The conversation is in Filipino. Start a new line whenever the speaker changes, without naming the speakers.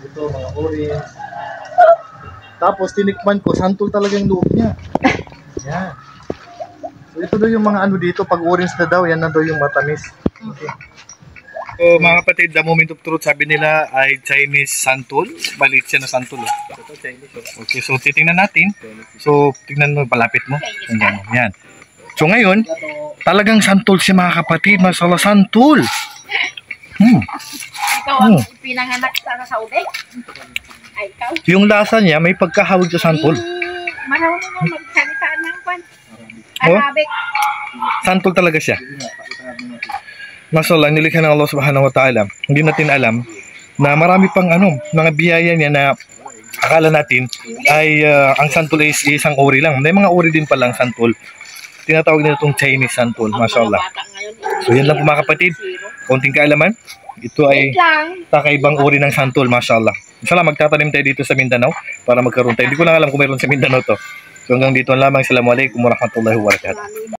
Ito, mga orange. Tapos, tinikman ko, santol talaga yung loob niya. Yan. So, ito daw yung mga ano dito, pag orange na daw, yan na daw yung matamis. Okay. So, mga kapatid, the moment of truth, sabi nila ay Chinese santol. Balit siya na santol. Okay, so titingnan natin. So, tingnan mo, palapit mo. Yan, yan. So, ngayon, talagang santol siya mga kapatid. Masala santol.
Ikaw ang pinanganak sa Saudi? Ay, ikaw?
Yung lasa niya, may pagkahawig sa santol.
Marunong mo magsalita ng kwan.
Oh?
Arabic.
Santol talaga siya. Mashallah, nilikha ng Allah subhanahu wa ta'ala. Hindi natin alam na marami pang mga biyaya niya na akala natin ay ang santol is isang uri lang. May mga uri din palang santol. Tinatawag nila itong Chinese santol. Mashallah. So yan lang po mga kapatid. Konting kaalaman. Ito ay kakaibang uri ng santol. Mashallah. Inshallah, magtatanim tayo dito sa Mindanao para magkaroon tayo. Hindi ko lang alam kung mayroon sa Mindanao to. So hanggang dito lamang. Assalamualaikum warahmatullahi wabarakatuh.